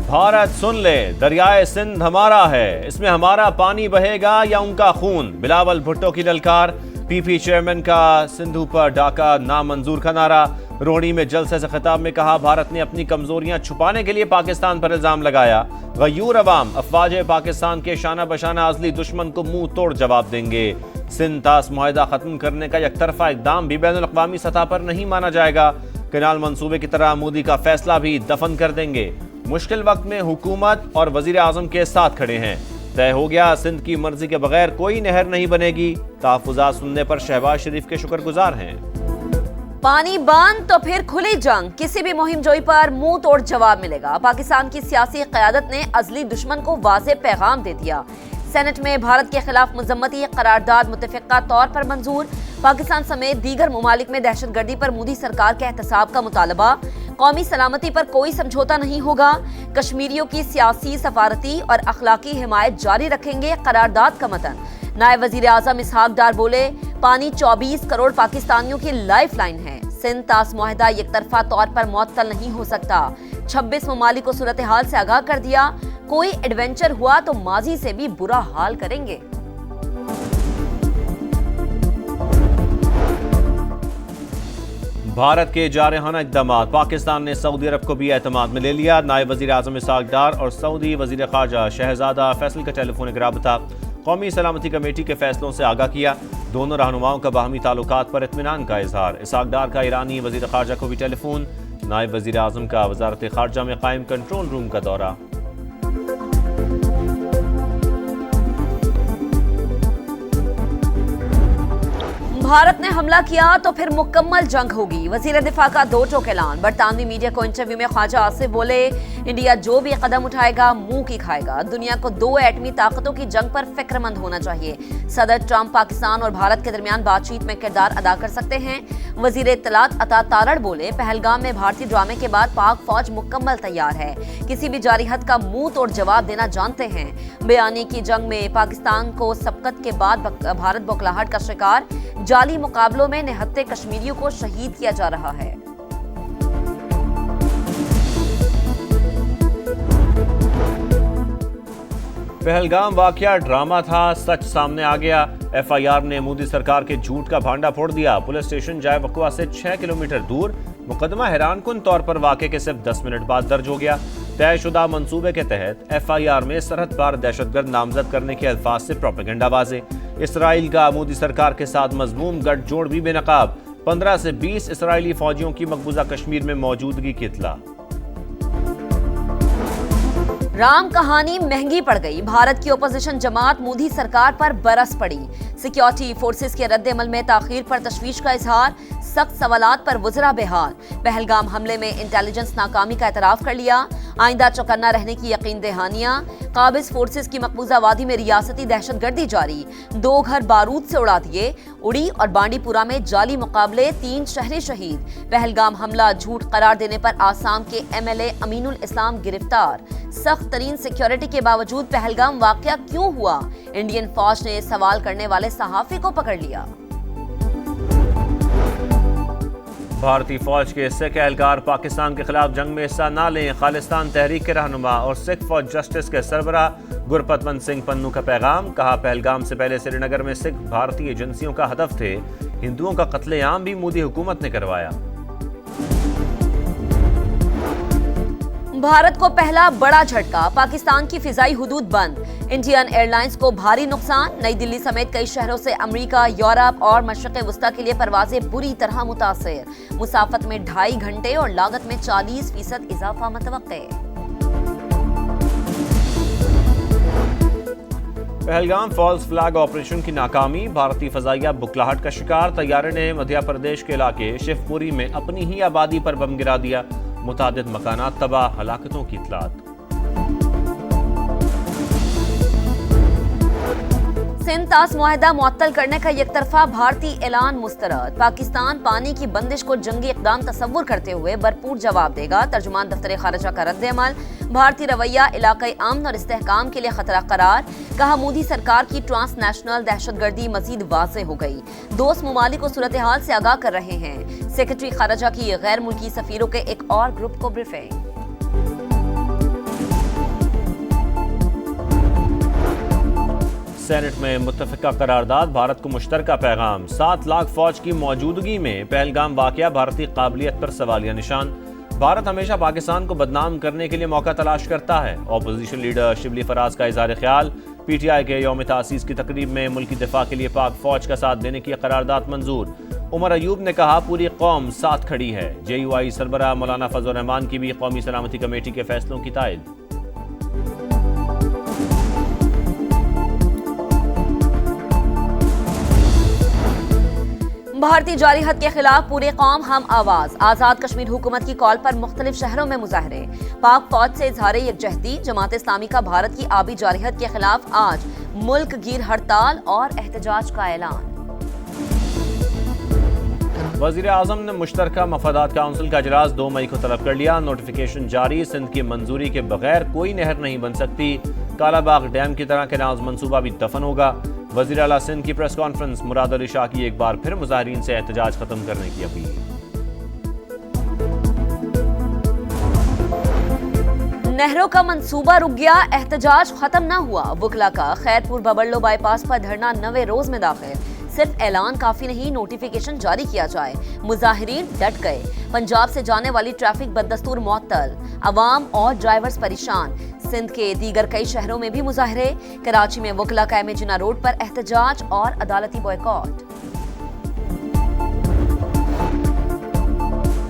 भारत सुन ले, दरियाए सिंध हमारा है, इसमें हमारा पानी बहेगा या उनका खून। बिलावल भुट्टो की ललकार। पीपी चेयरमैन का सिंधु पर डाका नामंजूर का नारा। रोहड़ी में जलसे से खिताब में कहा, भारत ने अपनी कमजोरियां छुपाने के लिए पाकिस्तान पर इल्जाम लगाया। गयूर अवाम अफवाज पाकिस्तान के शाना बशाना अजली दुश्मन को मुंह तोड़ जवाब देंगे। सिंध तास मुआहिदा खत्म करने का एकतरफा इकदाम भी बैनुल अक़वामी सतह पर नहीं माना जाएगा। कैनाल मंसूबे की तरह मोदी का फैसला भी दफन कर देंगे। मुश्किल वक्त में हुकूमत और वजीर आजम के साथ खड़े हैं। तय हो गया, सिंध की मर्जी के बगैर कोई नहर नहीं बनेगी। तहफ़्फ़ुज़ात सुनने पर शहबाज शरीफ के शुक्रगुजार हैं। पानी बंद तो फिर खुली जंग। किसी भी मुहिम जोई पर मुंह तोड़ जवाब मिलेगा। पाकिस्तान की सियासी क़यादत ने अज़ली दुश्मन को वाज़ेह पैगाम दे दिया। सेनेट में भारत के खिलाफ मजम्मती करारदाद मुतफ़िक़ा तौर पर मंजूर। पाकिस्तान समेत दीगर ममालिक में दहशतगर्दी पर मोदी सरकार के एहतसाब का मुतालबा। कौमी सलामती पर कोई समझौता नहीं होगा। कश्मीरियों की सियासी, सफारती और अखलाकी हिमायत जारी रखेंगे, करारदाद का मतन। नायब वजीर आजम इसहाक डार बोले, पानी 24 करोड़ पाकिस्तानियों की लाइफ लाइन है। सिंध तास मुआहिदा एकतरफा तौर पर मुअत्तल नहीं हो सकता। 26 ममालिक को सूरत हाल से आगाह कर दिया। कोई एडवेंचर हुआ तो माजी से भी बुरा हाल करेंगे। भारत के जारहाना इक़दामात। पाकिस्तान ने सऊदी अरब को भी एतमाद में ले लिया। नायब वज़ीर आज़म इसहाक डार और सऊदी वज़ीर ख़ारजा शहज़ादा फैसल का टेलीफोनिक राबता। कौमी सलामती कमेटी के फैसलों से आगाह किया। दोनों रहनुमाओं का बाहमी ताल्लुकात पर इत्मीनान का इजहार। इसहाक डार का ईरानी वज़ीर ख़ारजा को भी टेलीफोन। नायब वज़ीर आज़म का वज़ारत ख़ारजा में कायम कंट्रोल रूम का दौरा। भारत ने हमला किया तो फिर मुकम्मल जंग होगी। वजीर दिफा का दो टोक ऐलान। बरतानवी मीडिया को इंटरव्यू में ख्वाजा आसिफ बोले, इंडिया जो भी कदम उठाएगा मुंह की खाएगा। दुनिया को दो एटमी ताकतों की जंग पर फिक्रमंद होना चाहिए। सदर ट्रंप पाकिस्तान और भारत के दरमियान बातचीत में किरदार अदा कर सकते हैं। वजीर इत्तलात अता तारड़ बोले, पहलगाम में भारतीय ड्रामे के बाद पाक फौज मुकम्मल तैयार है। किसी भी जारिहत का मुंह तोड़ जवाब देना जानते हैं। बयानी की जंग में पाकिस्तान को सबकत के बाद भारत बौखलाहट का शिकार। जाली मुकाबलों में निहत्ते कश्मीरियों को शहीद किया जा रहा है। पहलगाम वाकया ड्रामा था, सच सामने आ गया। एफआईआर ने मोदी सरकार के झूठ का भांडा फोड़ दिया। पुलिस स्टेशन जाए वक़्वा से 6 किलोमीटर दूर मुकदमा हैरानकुन तौर पर वाक़े के सिर्फ 10 मिनट बाद दर्ज हो गया। तयशुदा मंसूबे के तहत एफआईआर में सरहद पार दहशतगर्द नामजद करने के अल्फाज से प्रोपेगेंडा वाजे। इसराइल का मोदी सरकार के साथ मजमूम गठजोड़ भी बेनकाब। 15 से 20 इसराइली फौजियों की मकबूजा कश्मीर में मौजूदगी की इत्तला। राम कहानी महंगी पड़ गई। भारत की ओपोजिशन जमात मोदी सरकार पर बरस पड़ी। सिक्योरिटी फोर्सेस के रद्द अमल में ताखीर पर तशवीश का इजहार। सख्त सवालात पर वज़रा बेहाल। पहलगाम हमले में इंटेलिजेंस नाकामी का एतराफ कर लिया। आइंदा चौकन्ना रहने की यकीन दहानियां। काबिज फोर्सेस की मकबूजा वादी में रियासती दहशतगर्दी जारी। 2 घर बारूद से उड़ा दिए। उड़ी और बांडीपुरा में जाली मुकाबले, 3 शहरी शहीद। पहलगाम हमला झूठ करार देने पर आसाम के एमएलए अमीनुल इस्लाम गिरफ्तार। सख्त तरीन सिक्योरिटी के बावजूद पहलगाम वाकया क्यों हुआ? इंडियन फौज ने सवाल करने वाले सहाफी को पकड़ लिया। भारतीय फौज के सिख एहलकार पाकिस्तान के खिलाफ जंग में हिस्सा न लें। खालिस्तान तहरीक के रहनुमा और सिख फौज जस्टिस के सरबराह गुरपतवंत सिंह पन्नू का पैगाम। कहा, पहलगाम से पहले श्रीनगर में सिख भारतीय एजेंसियों का हदफ थे। हिंदुओं का कत्लेआम भी मोदी हुकूमत ने करवाया। भारत को पहला बड़ा झटका। पाकिस्तान की फिजाई हुदूद बंद। इंडियन एयरलाइंस को भारी नुकसान। नई दिल्ली समेत कई शहरों से अमेरिका, यूरोप और मशरक़ वस्ता के लिए परवाजें बुरी तरह मुतासिर। मुसाफत में 2.5 घंटे और लागत में 40% इजाफा मुतवक्के। पहलगाम फॉल्स फ्लैग ऑपरेशन की नाकामी। भारतीय फजाइया बुखलाहट का शिकार। तैयारे ने मध्य प्रदेश के इलाके शिवपुरी में अपनी ही आबादी पर बम गिरा दिया। मुतादिद मकानात तबाह, हलाकतों की इत्तलात। सिंध तास मुआहिदा मुअत्तल करने का एकतरफा भारतीय ऐलान मुस्तरद। पाकिस्तान पानी की बंदिश को जंगी इक़दाम तस्वुर करते हुए भरपूर जवाब देगा। तर्जुमान दफ्तर खारजा का रद्द अमल। भारतीय रवैया इलाक़ाई अमन और इस्तेहकाम के लिए खतरा करार। कहा, मोदी सरकार की ट्रांसनेशनल दहशतगर्दी मजीद वाज़ेह हो गई। दोस्त ममालिक को सूरत हाल से आगाह कर रहे हैं। सेक्रेटरी खारजा की गैर मुल्की सफीरों के एक और ग्रुप को ब्रीफिंग। سینٹ میں متفقہ قرارداد، بھارت کو مشترکہ پیغام۔ 7 لاکھ فوج کی موجودگی میں پہلگام واقعہ بھارتی قابلیت پر سوالیہ نشان۔ بھارت ہمیشہ پاکستان کو بدنام کرنے کے لیے موقع تلاش کرتا ہے۔ اپوزیشن لیڈر شبلی فراز کا اظہار خیال۔ پی ٹی آئی کے یوم تاسیس کی تقریب میں ملکی دفاع کے لیے پاک فوج کا ساتھ دینے کی قرارداد منظور۔ عمر ایوب نے کہا پوری قوم ساتھ کھڑی ہے۔ جے یو آئی سربراہ مولانا فضل الرحمان کی بھی قومی سلامتی کمیٹی کے فیصلوں کی تائید۔ بھارتی جارحیت کے خلاف پوری قوم ہم آواز، آزاد کشمیر حکومت کی کال پر مختلف شہروں میں مظاہرے۔ پاک فوج سے اظہار یکجہتی، جماعت اسلامی کا بھارت کی آبی جارحیت کے خلاف آج ملک گیر ہڑتال اور احتجاج کا اعلان۔ وزیر اعظم نے مشترکہ مفادات کونسل کا اجلاس 2 مئی کو طلب کر لیا۔ نوٹیفیکیشن جاری، سندھ کی منظوری کے بغیر کوئی نہر نہیں بن سکتی۔ کالا باغ ڈیم کی طرح کینالز منصوبہ بھی دفن ہوگا۔ وزیر اعلیٰ سندھ کی پریس کانفرنس، مراد علی شاہ کی ایک بار پھر مظاہرین سے احتجاج ختم کرنے کی اپیل۔ نہروں کا منصوبہ رک گیا، احتجاج ختم نہ ہوا۔ وکلا کا خیرپور ببرلو بائی پاس پر دھرنا 9ویں روز میں داخل۔ صرف اعلان کافی نہیں، نوٹیفیکیشن جاری کیا جائے۔ مظاہرین ڈٹ گئے۔ پنجاب سے جانے والی ٹریفک بدستور معطل، عوام اور ڈرائیورز پریشان۔ سندھ کے دیگر کئی شہروں میں بھی مظاہرے۔ کراچی میں وکلا کا ایم جناح روڈ پر احتجاج اور عدالتی بوائیکاٹ۔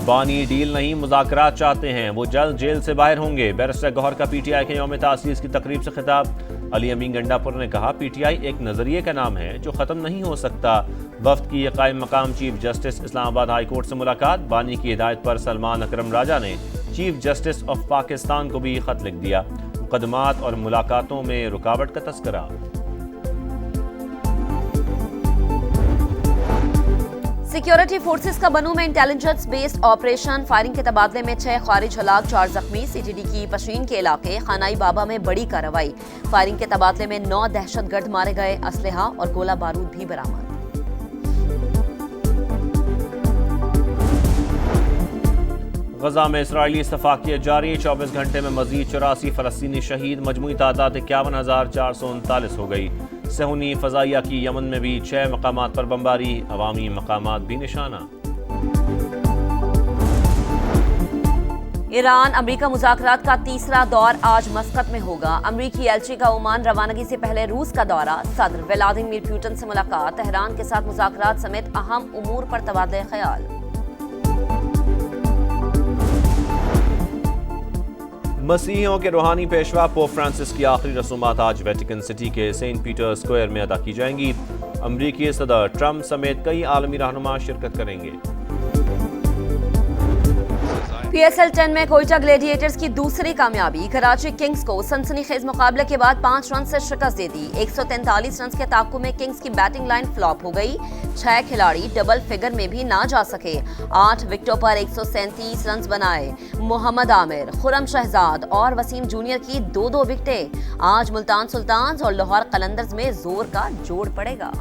بانی ڈیل نہیں، مذاکرات چاہتے ہیں، وہ جلد جیل سے باہر ہوں گے۔ بیرسٹر گوہر کا پی ٹی آئی کے یوم تاسیس کی تقریب سے خطاب۔ علی امین گنڈا پور نے کہا پی ٹی آئی ایک نظریے کا نام ہے جو ختم نہیں ہو سکتا۔ وفد کی قائم مقام چیف جسٹس اسلام آباد ہائی کورٹ سے ملاقات۔ بانی کی ہدایت پر سلمان اکرم راجہ نے چیف جسٹس آف پاکستان کو بھی خط لکھ دیا۔ مقدمات اور ملاقاتوں میں رکاوٹ کا تذکرہ۔ سیکیورٹی فورسز کا بنو میں انٹیلیجنس بیسڈ آپریشن، فائرنگ کے تبادلے میں 6 خارج ہلاک، 4 زخمی۔ سی ٹی ڈی کی پشین کے علاقے خانائی بابا میں بڑی کارروائی، فائرنگ کے تبادلے میں 9 دہشت گرد مارے گئے، اسلحہ اور گولہ بارود بھی برآمد۔ غزہ میں اسرائیلی صفاقیت جاری، 24 گھنٹے میں مزید 84 فلسطینی شہید، مجموعی تعداد 51,439 ہو گئی۔ صہیونی فضائیہ کی یمن میں بھی 6 مقامات پر بمباری، عوامی مقامات بھی نشانہ۔ ایران امریکہ مذاکرات کا تیسرا دور آج مسقط میں ہوگا۔ امریکی ایلچی کا عمان روانگی سے پہلے روس کا دورہ، صدر ولادیمیر پوٹن سے ملاقات، تہران کے ساتھ مذاکرات سمیت اہم امور پر تبادلہ خیال۔ مسیحیوں کے روحانی پیشوا پوپ فرانسس کی آخری رسومات آج ویٹیکن سٹی کے سینٹ پیٹر اسکوائر میں ادا کی جائیں گی۔ امریکی صدر ٹرمپ سمیت کئی عالمی رہنما شرکت کریں گے۔ پی ایس ایل 10 میں کوئٹہ گلیڈیٹرز کی دوسری کامیابی، کراچی کنگز کو سنسنی خیز مقابلے کے بعد 5 رن سے شکست دے دی۔ 143 رنز کے تعاقب میں کنگز کی بیٹنگ لائن فلاپ ہو گئی، 6 کھلاڑی ڈبل فگر میں بھی نہ جا سکے۔ 8 وکٹوں پر 137 رنز بنائے۔ محمد عامر، خرم شہزاد اور وسیم جونیئر کی 2 وکٹیں۔ آج ملتان سلطانز اور لاہور قلندرز میں زور کا جوڑ پڑے گا۔